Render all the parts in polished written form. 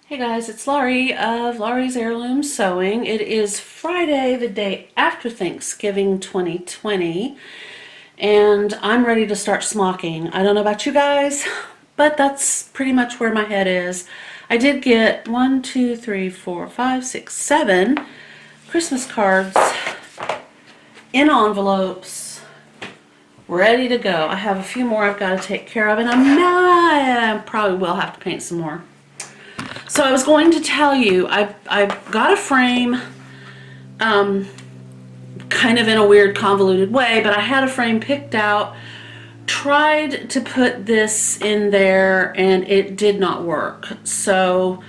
Hey guys, it's Laurie of Laurie's Heirloom Sewing. It is Friday, the day after Thanksgiving 2020, and I'm ready to start smocking. I don't know about you guys, but that's pretty much where my head is. I did get 1, 2, 3, 4, 5, 6, 7 Christmas cards in envelopes, ready to go. I have a few more I've got to take care of, and I probably will have to paint some more. So I was going to tell you, I got a frame, kind of in a weird convoluted way, but I had a frame picked out, tried to put this in there, and it did not work. So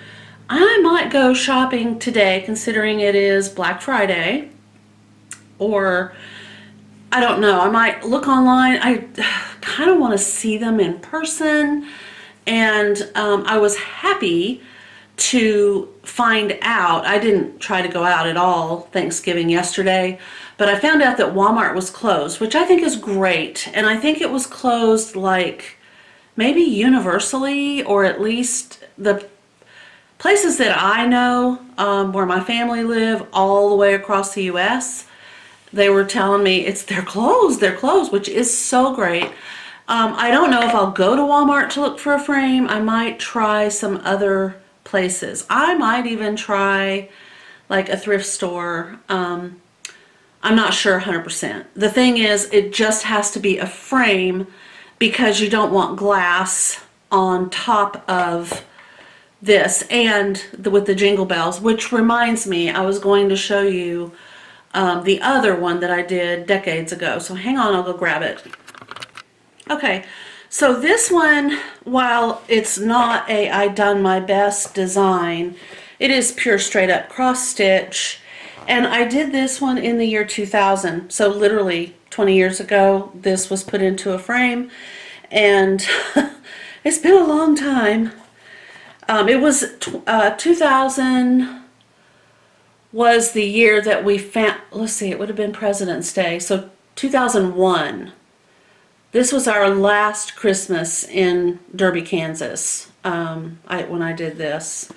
I might go shopping today, considering it is Black Friday, or I don't know, I might look online. I kind of want to see them in person, and I was happy to find out. I didn't try to go out at all Thanksgiving yesterday, but I found out that Walmart was closed, which I think is great. And I think it was closed like maybe universally, or at least the places that I know, where my family live all the way across the US, they were telling me they're closed, which is so great. I don't know if I'll go to Walmart to look for a frame. I might try some other places. I might even try like a thrift store. I'm not sure 100%. The thing is, it just has to be a frame because you don't want glass on top of this and with the jingle bells, which reminds me, I was going to show you the other one that I did decades ago. So hang on, I'll go grab it. Okay, so this one, while it's not a I done my best design, it is pure straight up cross stitch. And I did this one in the year 2000. So literally 20 years ago, this was put into a frame. And it's been a long time. It was 2000 was the year that we found, let's see, it would have been President's Day. So 2001. This was our last Christmas in Derby, Kansas, when I did this.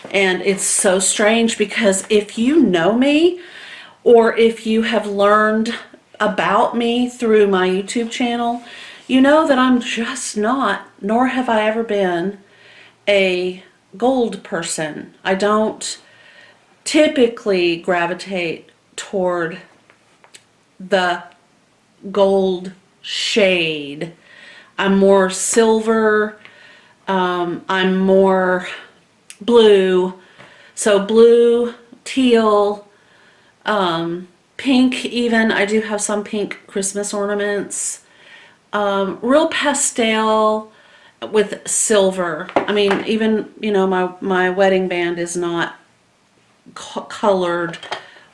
And it's so strange because if you know me, or if you have learned about me through my YouTube channel, you know that I'm just not, nor have I ever been, a gold person. I don't typically gravitate toward the gold shade. I'm more silver, I'm more blue, so blue, teal, pink even. I do have some pink Christmas ornaments, real pastel with silver. I mean, even, you know, my wedding band is not colored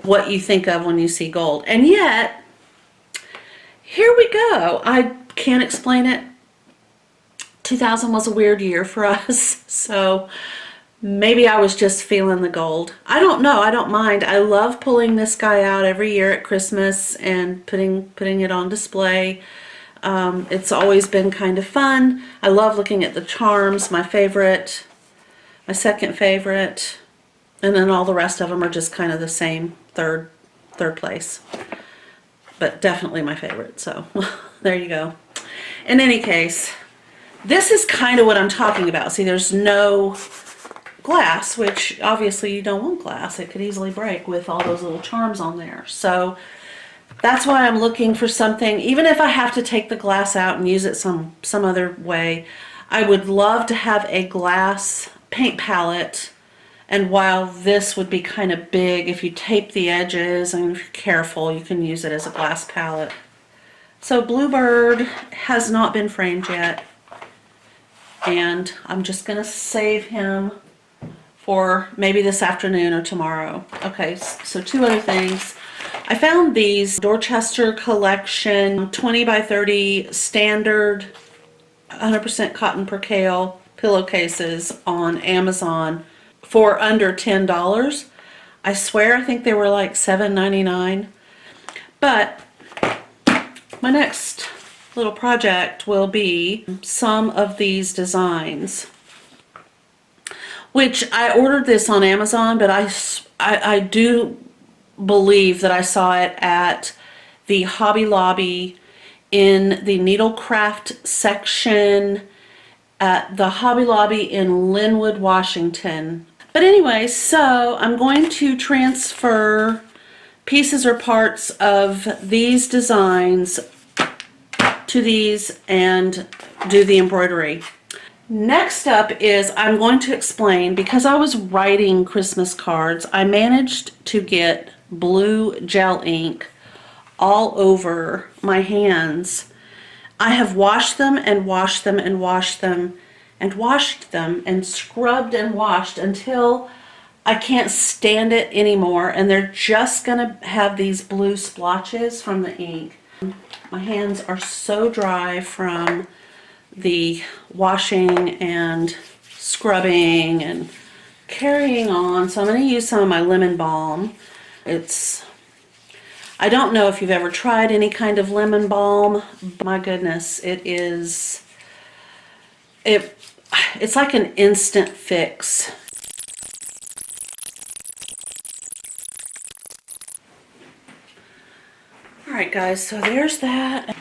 what you think of when you see gold, and yet here we go. I can't explain it. 2000 was a weird year for us, so maybe I was just feeling the gold. I don't know. I don't mind. I love pulling this guy out every year at Christmas and putting it on display. It's always been kind of fun. I love looking at the charms. My favorite, my second favorite, and then all the rest of them are just kind of the same, third place. But definitely my favorite, so there you go. In any case, this is kind of what I'm talking about. See, there's no glass, which obviously you don't want glass. It could easily break with all those little charms on there. So that's why I'm looking for something, even if I have to take the glass out and use it some other way, I would love to have a glass paint palette. And while this would be kind of big, if you tape the edges and if you're careful, you can use it as a glass palette. So Bluebird has not been framed yet, and I'm just going to save him for maybe this afternoon or tomorrow. Okay, so two other things. I found these Dorchester Collection 20 by 30 standard 100% cotton percale pillowcases on Amazon for under $10. I swear I think they were like $7.99. But my next little project will be some of these designs. which I ordered this on Amazon, but I do believe that I saw it at the Hobby Lobby in the needlecraft section at the Hobby Lobby in Linwood, Washington. But anyway, so I'm going to transfer pieces or parts of these designs to these and do the embroidery. Next up is I'm going to explain, because I was writing Christmas cards, I managed to get blue gel ink all over my hands. I have washed them and washed them and washed them and washed them and scrubbed and washed until I can't stand it anymore, and they're just gonna have these blue splotches from the ink. My hands are so dry from the washing and scrubbing and carrying on, so I'm going to use some of my lemon balm. I don't know if you've ever tried any kind of lemon balm, but my goodness, it's like an instant fix. Alright guys, so there's that.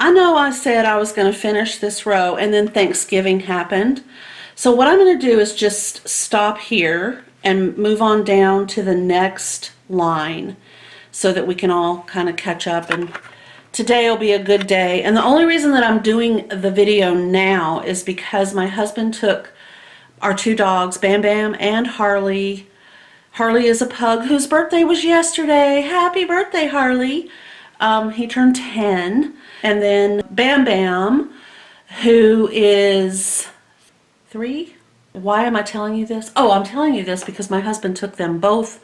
I know I said I was going to finish this row and then Thanksgiving happened. So what I'm going to do is just stop here and move on down to the next line so that we can all kind of catch up, and today will be a good day. And the only reason that I'm doing the video now is because my husband took our two dogs, Bam Bam and Harley. Harley is a pug whose birthday was yesterday. Happy birthday, Harley. He turned 10. And then Bam Bam, who is 3. Why am I telling you this? Oh, I'm telling you this because my husband took them both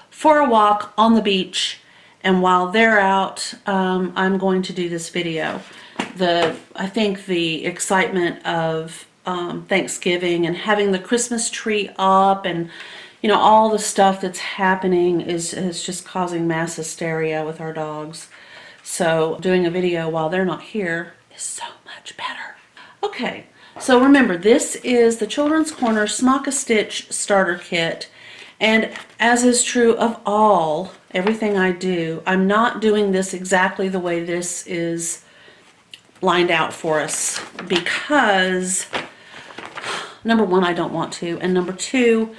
for a walk on the beach. And while they're out, I'm going to do this video. I think the excitement of Thanksgiving and having the Christmas tree up and all the stuff that's happening is just causing mass hysteria with our dogs. So doing a video while they're not here is so much better. Okay, so remember, this is the Children's Corner Smock-A-Stitch Starter Kit. And as is true of everything I do, I'm not doing this exactly the way this is lined out for us because, number one, I don't want to, and number two,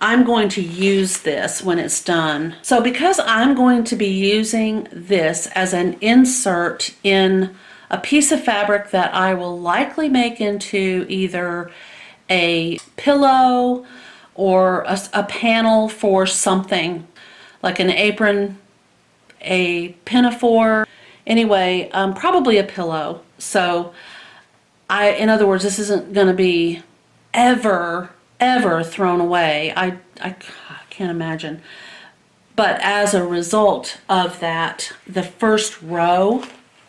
I'm going to use this when it's done. So because I'm going to be using this as an insert in a piece of fabric that I will likely make into either a pillow or a panel for something, like an apron, a pinafore, anyway, probably a pillow. So in other words, this isn't going to be ever thrown away. I can't imagine. But as a result of that, the first row,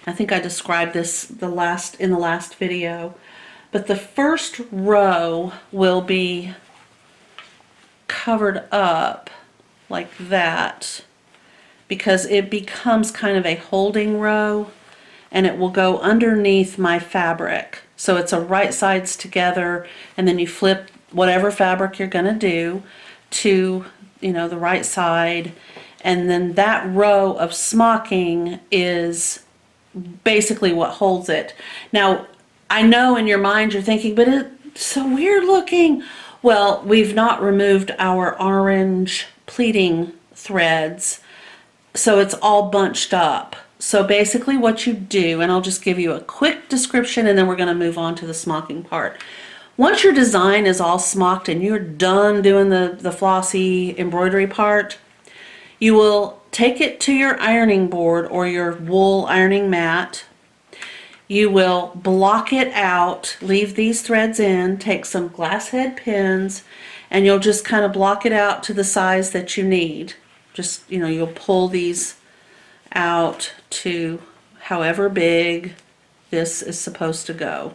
I think I described this in the last video, but the first row will be covered up like that because it becomes kind of a holding row, and it will go underneath my fabric. So it's a right sides together, and then you flip whatever fabric you're going to do to the right side, and then that row of smocking is basically what holds it. Now I know in your mind you're thinking, but it's so weird looking. Well, we've not removed our orange pleating threads, so it's all bunched up. So basically what you do, and I'll just give you a quick description and then we're going to move on to the smocking part. Once your design is all smocked and you're done doing the flossy embroidery part, you will take it to your ironing board or your wool ironing mat. You will block it out, leave these threads in, take some glass head pins, and you'll just kind of block it out to the size that you need. Just, you'll pull these out to however big this is supposed to go.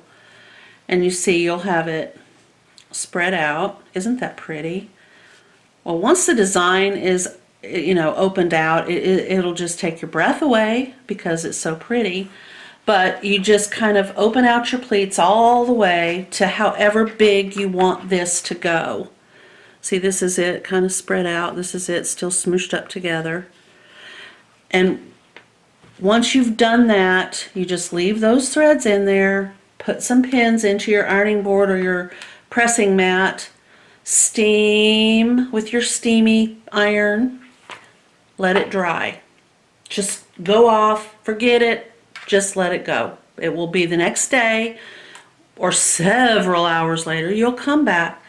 And you see you'll have it spread out. Isn't that pretty? Well, once the design is, opened out, it'll just take your breath away because it's so pretty. but you just kind of open out your pleats all the way to however big you want this to go. See, this is it kind of spread out. This is it still smooshed up together. And once you've done that, you just leave those threads in there, put some pins into your ironing board or your pressing mat, steam with your steamy iron, let it dry. Just go off, forget it, just let it go. It will be the next day or several hours later. You'll come back,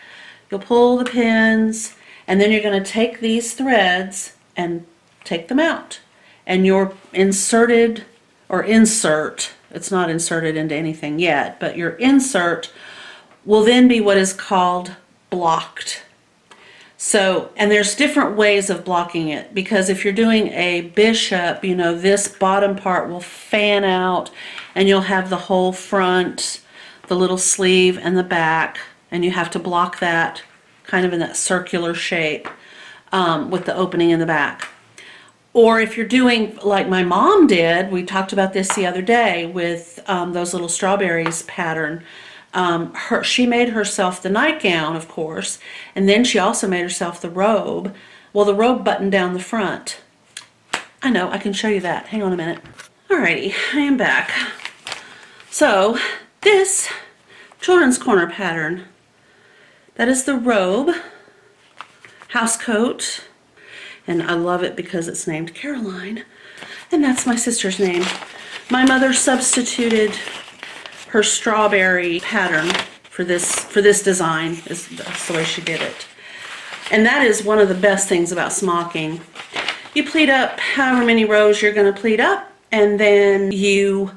you'll pull the pins, and then you're going to take these threads and take them out. And your inserted, or insert, it's not inserted into anything yet, but your insert will then be what is called blocked. So, and there's different ways of blocking it, because if you're doing a bishop, you know, this bottom part will fan out and you'll have the whole front, the little sleeve and the back, and you have to block that kind of in that circular shape with the opening in the back. Or if you're doing like my mom did, we talked about this the other day with those little strawberries pattern. She made herself the nightgown, of course, and then she also made herself the robe. Well, the robe buttoned down the front. I know, I can show you that. Hang on a minute. Alrighty, I am back. So, this children's corner pattern, that is the robe, house coat, and I love it because it's named Caroline, and that's my sister's name. My mother substituted her strawberry pattern for this design. That's the way she did it. And that is one of the best things about smocking. You pleat up however many rows you're going to pleat up, and then you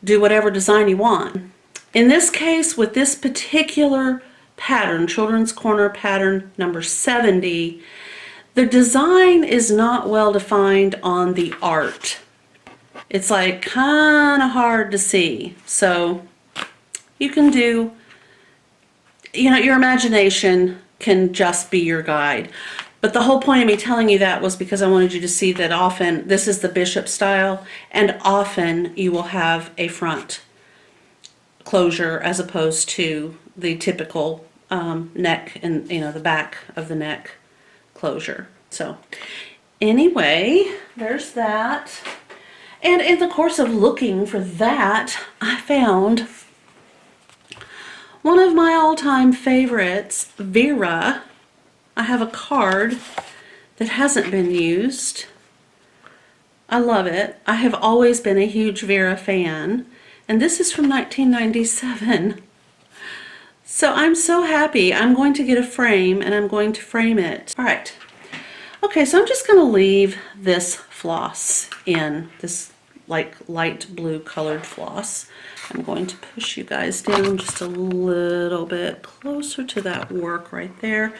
do whatever design you want. In this case, with this particular pattern, Children's Corner pattern number 70, the design is not well defined on the art. It's like kind of hard to see. So you can do, you know, your imagination can just be your guide. But the whole point of me telling you that was because I wanted you to see that often this is the bishop style, and often you will have a front closure as opposed to the typical neck and, you know, the back of the neck closure. So anyway, there's that. And in the course of looking for that, I found one of my all-time favorites, Vera. I have a card that hasn't been used. I love it. I have always been a huge Vera fan, and this is from 1997. So I'm so happy. I'm going to get a frame and I'm going to frame it. All right. Okay, so I'm just going to leave this floss in, this like light blue colored floss. I'm going to push you guys down just a little bit closer to that work right there.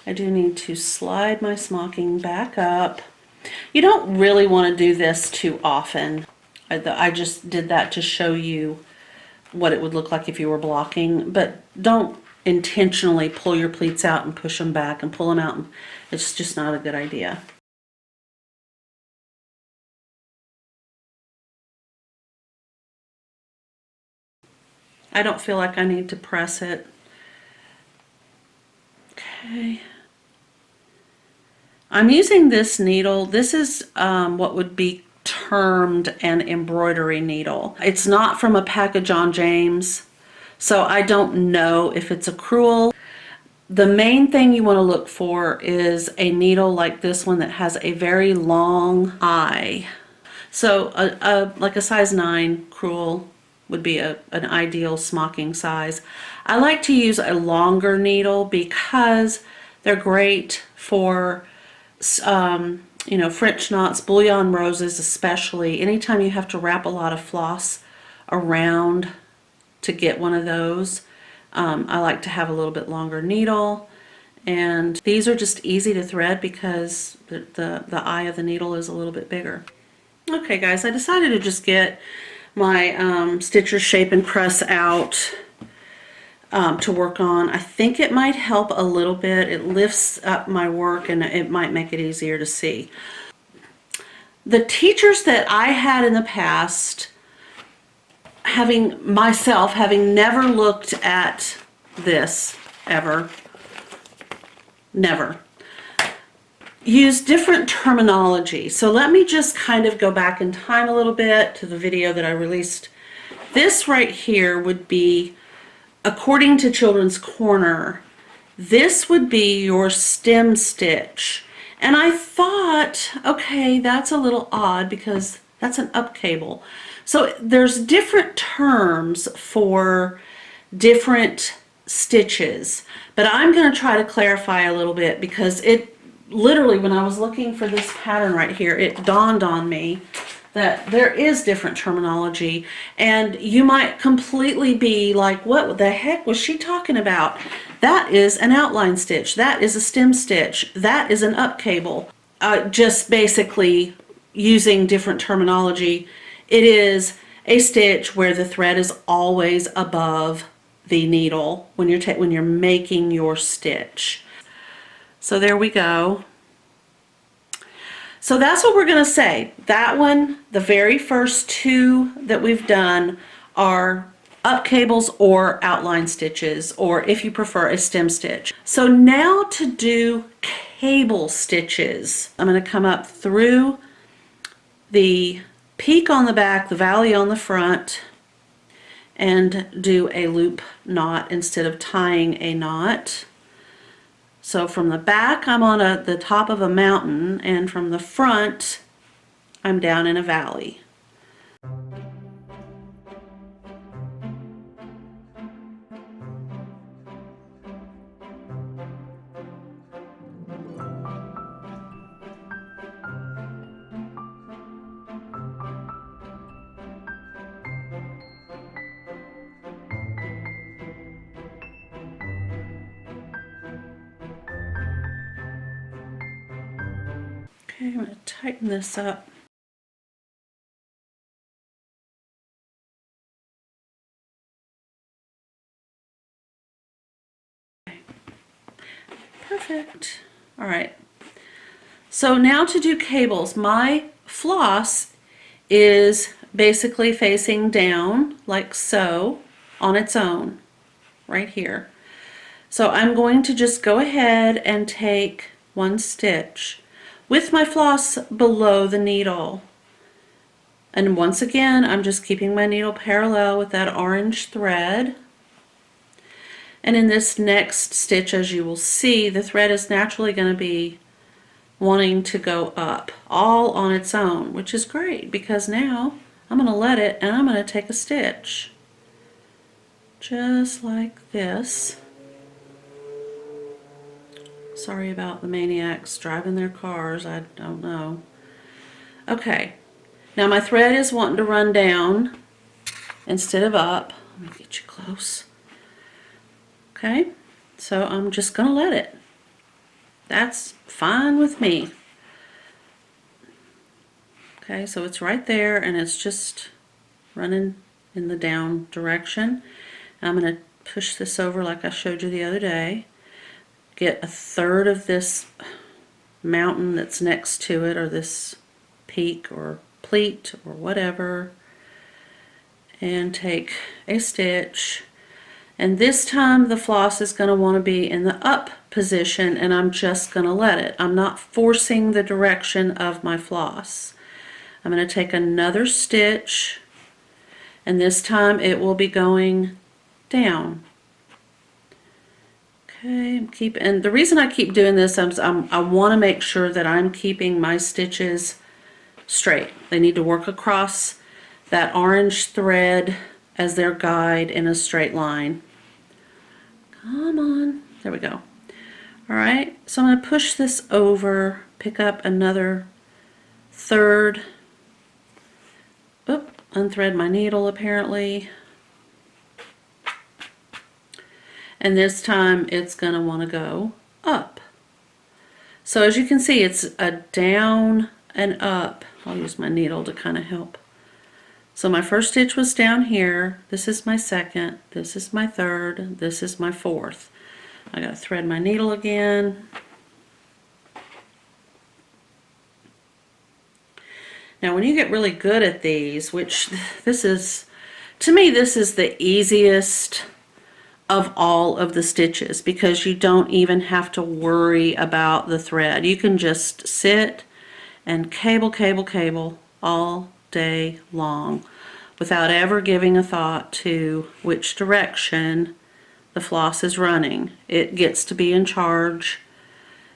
I do need to slide my smocking back up. You don't really want to do this too often. I just did that to show you what it would look like if you were blocking, but don't intentionally pull your pleats out and push them back and pull them out. It's just not a good idea. I don't feel like I need to press it. Okay. I'm using this needle. This is what would be termed an embroidery needle. It's not from a pack of John James, so I don't know if it's a crewel. The main thing you want to look for is a needle like this one that has a very long eye. So like a size 9 crewel would be an ideal smocking size. I like to use a longer needle because they're great for you know, French knots, bullion roses especially. Anytime you have to wrap a lot of floss around to get one of those, I like to have a little bit longer needle. And these are just easy to thread because the eye of the needle is a little bit bigger. Okay guys, I decided to just get my Stitcher Shape and Press out to work on. I think it might help a little bit. It lifts up my work and it might make it easier to see. The teachers that I had in the past having never looked at this ever, never, use different terminology. So let me just kind of go back in time a little bit to the video that I released. This right here would be, according to Children's Corner, this would be your stem stitch. And I thought, okay, that's a little odd because that's an up cable. So there's different terms for different stitches, but I'm going to try to clarify a little bit because it literally, when I was looking for this pattern right here, it dawned on me that there is different terminology, and you might completely be like, what the heck was she talking about? That is an outline stitch, that is a stem stitch, that is an up cable. Just basically using different terminology. It is a stitch where the thread is always above the needle when you're making your stitch. So there we go. So that's what we're going to say. That one, the very first two that we've done are up cables or outline stitches, or if you prefer, a stem stitch. So now to do cable stitches, I'm going to come up through the peak on the back, the valley on the front, and do a loop knot instead of tying a knot. So from the back, I'm on the top of a mountain, and from the front, I'm down in a valley. Okay, I'm going to tighten this up. Perfect. All right. So now to do cables, my floss is basically facing down like so on its own right here. So I'm going to just go ahead and take one stitch with my floss below the needle. And once again, I'm just keeping my needle parallel with that orange thread. And in this next stitch, as you will see, the thread is naturally going to be wanting to go up all on its own, which is great because now I'm going to let it and I'm going to take a stitch just like this. Sorry about the maniacs driving their cars, I don't know. Okay, now my thread is wanting to run down instead of up. Let me get you close. Okay, so I'm just going to let it. That's fine with me. Okay, so it's right there and it's just running in the down direction. I'm going to push this over like I showed you the other day. Get a third of this mountain that's next to it, or this peak or pleat or whatever, and take a stitch. And this time the floss is going to want to be in the up position, and I'm just going to let it. I'm not forcing the direction of my floss. I'm going to take another stitch, and this time it will be going down. Okay, and the reason I keep doing this, I want to make sure that I'm keeping my stitches straight. They need to work across that orange thread as their guide in a straight line. Come on, there we go. All right, so I'm going to push this over, pick up another third. Oop, unthread my needle apparently. And this time it's going to want to go up. So as you can see, it's a down and up. I'll use my needle to kind of help. So my first stitch was down here. This is my second. This is my third. This is my fourth. I got to thread my needle again. Now when you get really good at these, which this is To me, this is the easiest of all of the stitches because you don't even have to worry about the thread. You can just sit and cable, cable, cable all day long without ever giving a thought to which direction the floss is running. It gets to be in charge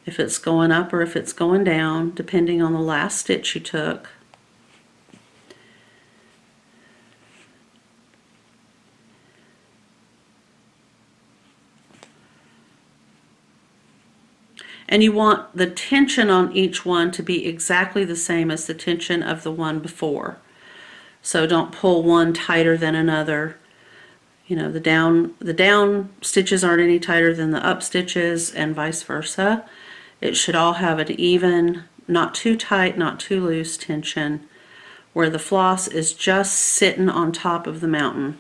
if it's going up or if it's going down, depending on the last stitch you took. And you want the tension on each one to be exactly the same as the tension of the one before. So don't pull one tighter than another. You know, the down stitches aren't any tighter than the up stitches and vice versa. It should all have an even, not too tight, not too loose tension, where the floss is just sitting on top of the mountain.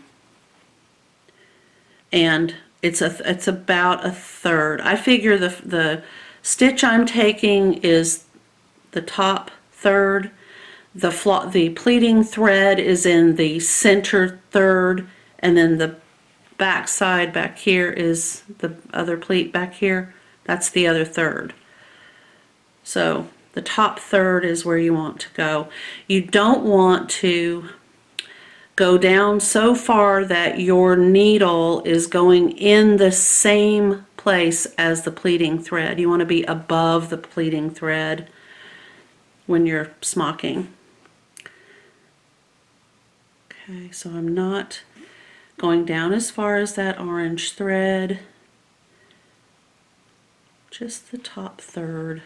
And it's about a third. I figure the stitch I'm taking is the top third. The pleating thread is in the center third, and then the back side back here is the other pleat back here. That's the other third. So the top third is where you want to go. You don't want to go down so far that your needle is going in the same place as the pleating thread. You want to be above the pleating thread when you're smocking. Okay, so I'm not going down as far as that orange thread, just the top third.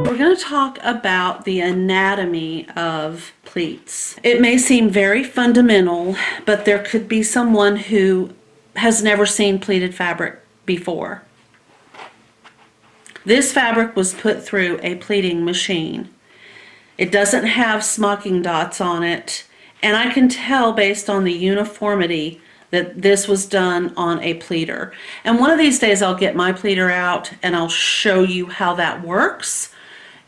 We're going to talk about the anatomy of pleats. It may seem very fundamental, but there could be someone who has never seen pleated fabric before. This fabric was put through a pleating machine. It doesn't have smocking dots on it, and I can tell based on the uniformity that this was done on a pleater. And one of these days I'll get my pleater out and I'll show you how that works,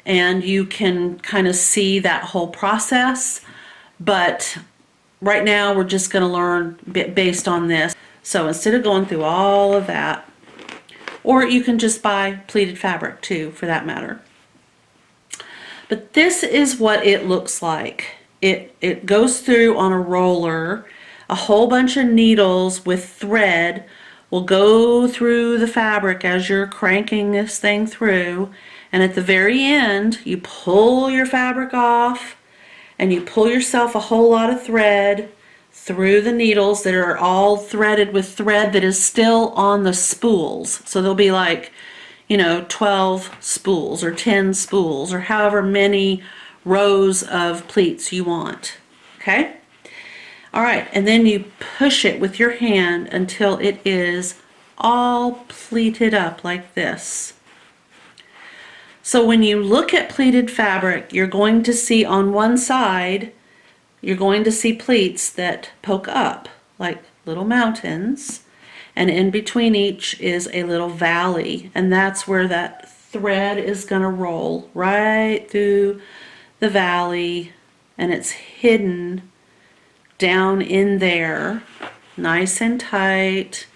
and you can kind of see that whole process. But right now we're just going to learn based on this. So instead of going through all of that, or you can just buy pleated fabric too, for that matter. But this is what it looks like. It goes through on a roller. A whole bunch of needles with thread will go through the fabric as you're cranking this thing through. And at the very end, you pull your fabric off and you pull yourself a whole lot of thread through the needles that are all threaded with thread that is still on the spools. So there'll be like, 12 spools or 10 spools or however many rows of pleats you want. Okay? All right, and then you push it with your hand until it is all pleated up like this. So when you look at pleated fabric, you're going to see on one side, you're going to see pleats that poke up like little mountains, and in between each is a little valley, and that's where that thread is going to roll right through the valley, and it's hidden down in there nice and tight.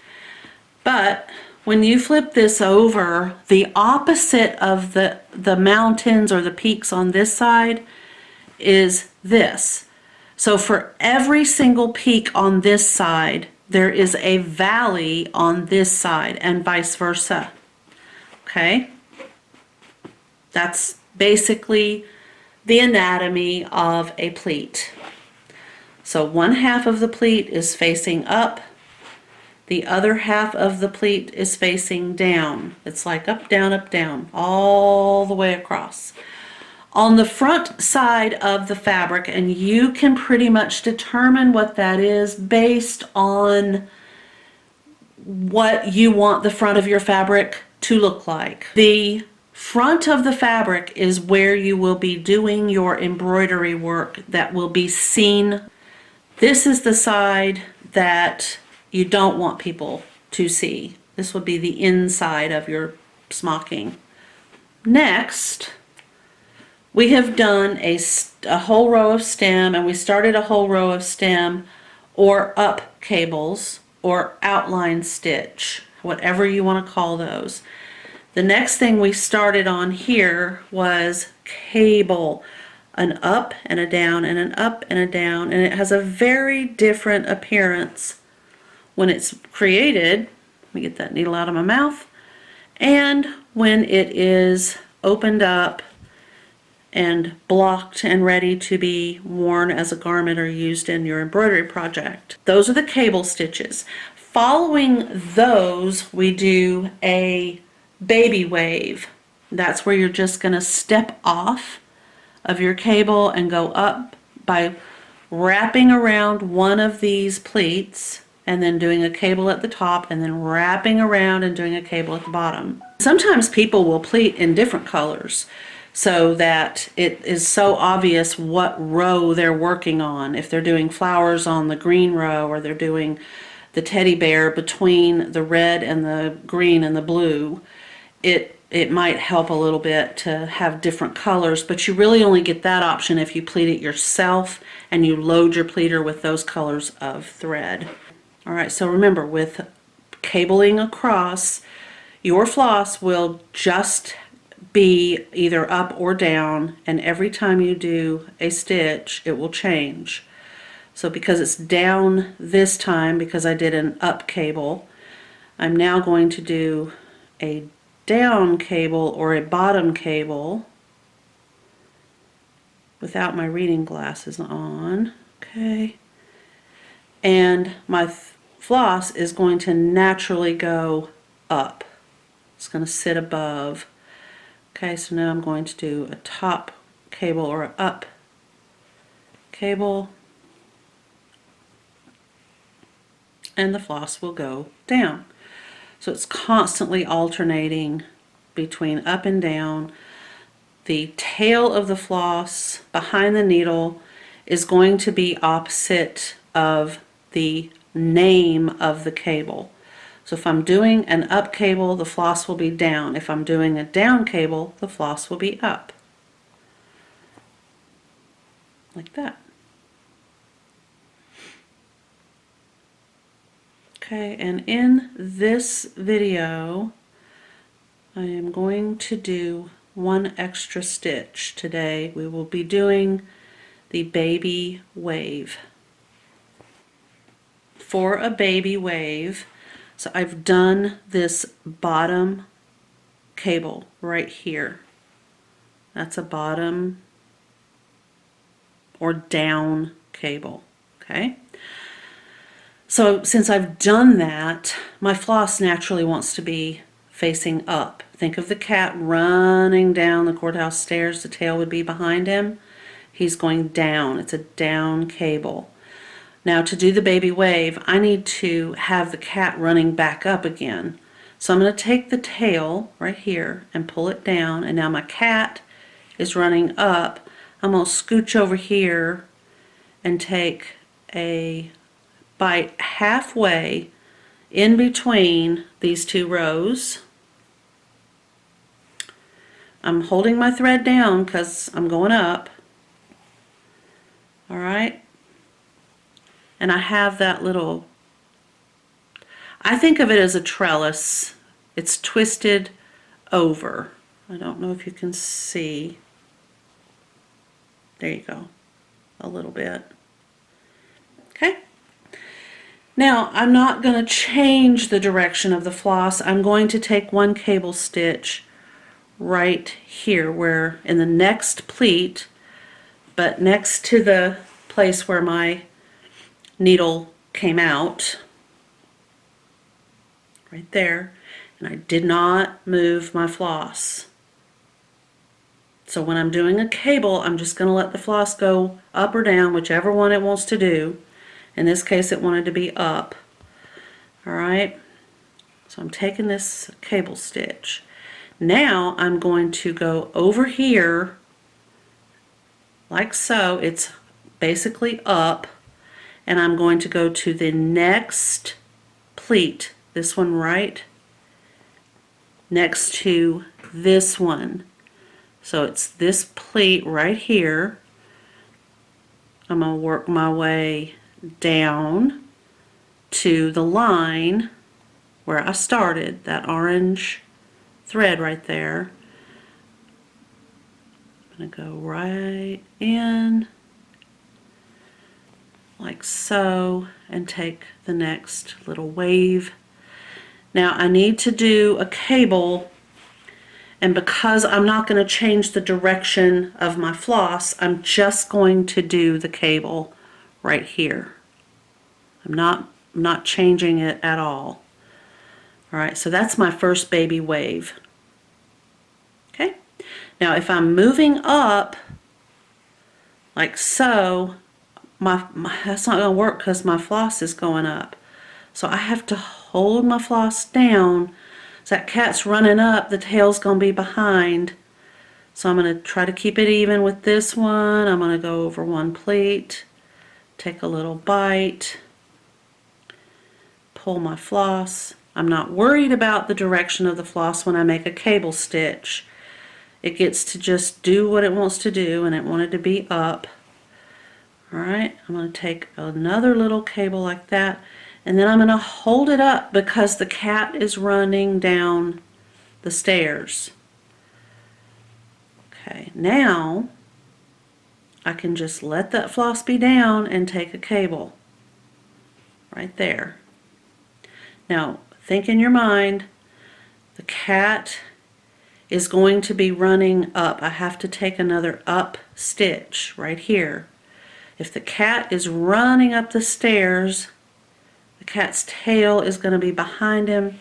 But when you flip this over, the opposite of the mountains or the peaks on this side is this. So for every single peak on this side, there is a valley on this side, and vice versa. Okay? That's basically the anatomy of a pleat. So one half of the pleat is facing up, the other half of the pleat is facing down. It's like up, down, all the way across. On the front side of the fabric, and you can pretty much determine what that is based on what you want the front of your fabric to look like. The front of the fabric is where you will be doing your embroidery work that will be seen This is the side that you don't want people to see. This would be the inside of your smocking. Next, we have done a whole row of stem, and we started a whole row of stem or up cables or outline stitch, whatever you want to call those. The next thing we started on here was cable, an up and a down and an up and a down, and it has a very different appearance when it's created. Let me get that needle out of my mouth. And when it is opened up and blocked and ready to be worn as a garment or used in your embroidery project. Those are the cable stitches. Following those, we do a baby wave. That's where you're just going to step off of your cable and go up by wrapping around one of these pleats and then doing a cable at the top and then wrapping around and doing a cable at the bottom. Sometimes people will pleat in different colors so that it is so obvious what row they're working on. If they're doing flowers on the green row, or they're doing the teddy bear between the red and the green and the blue, it might help a little bit to have different colors, but you really only get that option if you pleat it yourself and you load your pleater with those colors of thread. All right, so remember, with cabling across, your floss will just be either up or down, and every time you do a stitch it will change. So because it's down this time, because I did an up cable, I'm now going to do a down cable or a bottom cable without my reading glasses on. Okay, and my floss is going to naturally go up. It's going to sit above. Okay, so now I'm going to do a top cable or an up cable, and the floss will go down. So it's constantly alternating between up and down. The tail of the floss behind the needle is going to be opposite of the name of the cable. So if I'm doing an up cable, the floss will be down. If I'm doing a down cable, the floss will be up. Like that. Okay, and in this video, I am going to do one extra stitch today. We will be doing the baby wave. For a baby wave, so I've done this bottom cable right here. That's a bottom or down cable, okay? So since I've done that, my floss naturally wants to be facing up. Think of the cat running down the courthouse stairs. The tail would be behind him. He's going down. It's a down cable. Now to do the baby wave, I need to have the cat running back up again. So I'm going to take the tail right here and pull it down, and now my cat is running up. I'm going to scooch over here and take a bite halfway in between these two rows. I'm holding my thread down because I'm going up. All right. And I have that little, I think of it as a trellis. It's twisted over. I don't know if you can see. There you go. A little bit. Okay. Now, I'm not going to change the direction of the floss. I'm going to take one cable stitch right here, where in the next pleat, but next to the place where my needle came out, right there, and I did not move my floss. So when I'm doing a cable, I'm just going to let the floss go up or down, whichever one it wants to do. In this case, it wanted to be up. All right, so I'm taking this cable stitch. Now I'm going to go over here like so. It's basically up, and I'm going to go to the next pleat, this one right next to this one. So it's this pleat right here. I'm going to work my way down to the line where I started, that orange thread right there. I'm going to go right in like so and take the next little wave. Now I need to do a cable, and because I'm not going to change the direction of my floss, I'm just going to do the cable right here. I'm not changing it at all. Alright, so that's my first baby wave. Okay, now if I'm moving up like so, that's not going to work because my floss is going up. So I have to hold my floss down. So that cat's running up, the tail's going to be behind. So I'm going to try to keep it even with this one. I'm going to go over one pleat, take a little bite, pull my floss. I'm not worried about the direction of the floss when I make a cable stitch. It gets to just do what it wants to do, and it wanted to be up. Alright, I'm going to take another little cable like that, and then I'm going to hold it up because the cat is running down the stairs. Okay, now I can just let that floss be down and take a cable right there. Now think in your mind, the cat is going to be running up. I have to take another up stitch right here. If the cat is running up the stairs, the cat's tail is going to be behind him,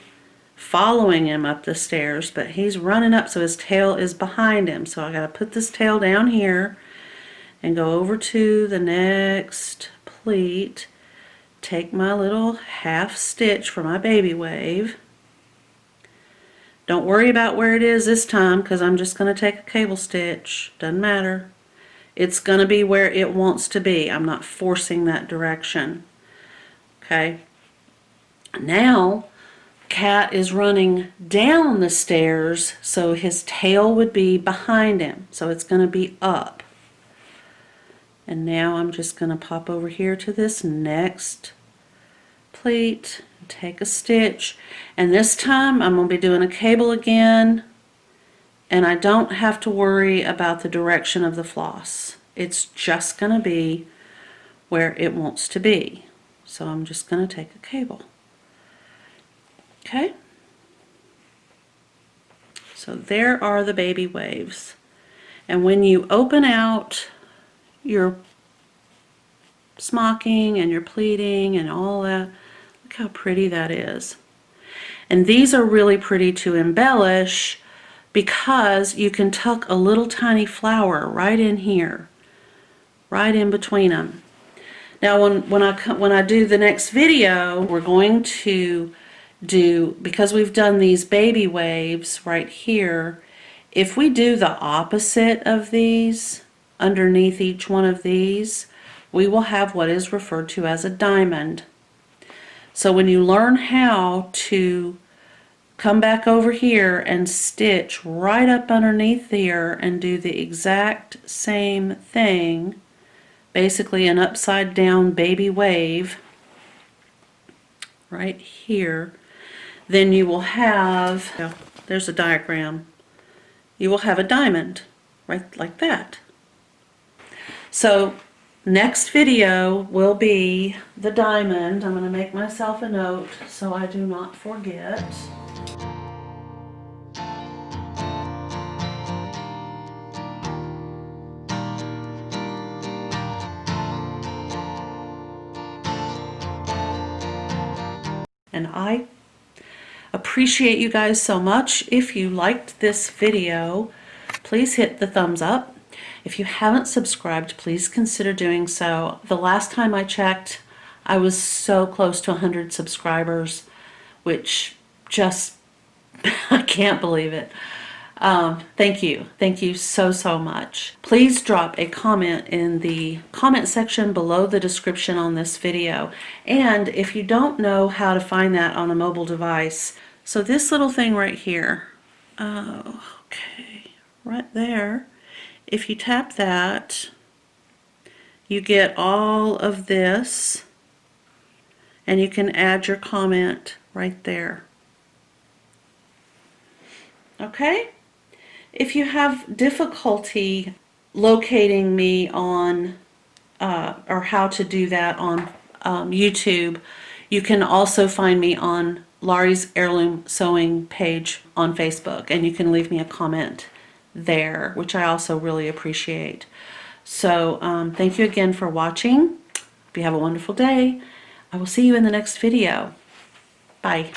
following him up the stairs, but he's running up, so his tail is behind him. So I got to put this tail down here and go over to the next pleat, take my little half stitch for my baby wave. Don't worry about where it is this time because I'm just going to take a cable stitch. Doesn't matter. It's going to be where it wants to be. I'm not forcing that direction. Okay. Now, cat is running down the stairs, so his tail would be behind him. So it's going to be up. And now I'm just going to pop over here to this next pleat, take a stitch, and this time I'm going to be doing a cable again, and I don't have to worry about the direction of the floss. It's just going to be where it wants to be. So I'm just going to take a cable. Okay? So there are the baby waves. And when you open out your smocking and your pleating and all that, look how pretty that is. And these are really pretty to embellish because you can tuck a little tiny flower right in here, right in between them. Now when I do the next video, we're going to do, because we've done these baby waves right here, if we do the opposite of these, underneath each one of these, we will have what is referred to as a diamond. So when you learn how to come back over here and stitch right up underneath there and do the exact same thing, basically an upside down baby wave right here, then you will have, there's a diagram, you will have a diamond right like that. So next video will be the diamond. I'm going to make myself a note so I do not forget. And I appreciate you guys so much. If you liked this video, please hit the thumbs up. If you haven't subscribed, please consider doing so. The last time I checked, I was so close to 100 subscribers, which just, I can't believe it. Thank you. Thank you so, so much. Please drop a comment in the comment section below the description on this video. And if you don't know how to find that on a mobile device, so this little thing right here, oh, okay, right there, if you tap that, you get all of this, and you can add your comment right there. Okay? If you have difficulty locating me on, or how to do that on YouTube, you can also find me on Laurie's Heirloom Sewing page on Facebook, and you can leave me a comment there, which I also really appreciate. So thank you again for watching. Hope you have a wonderful day. I will see you in the next video. Bye.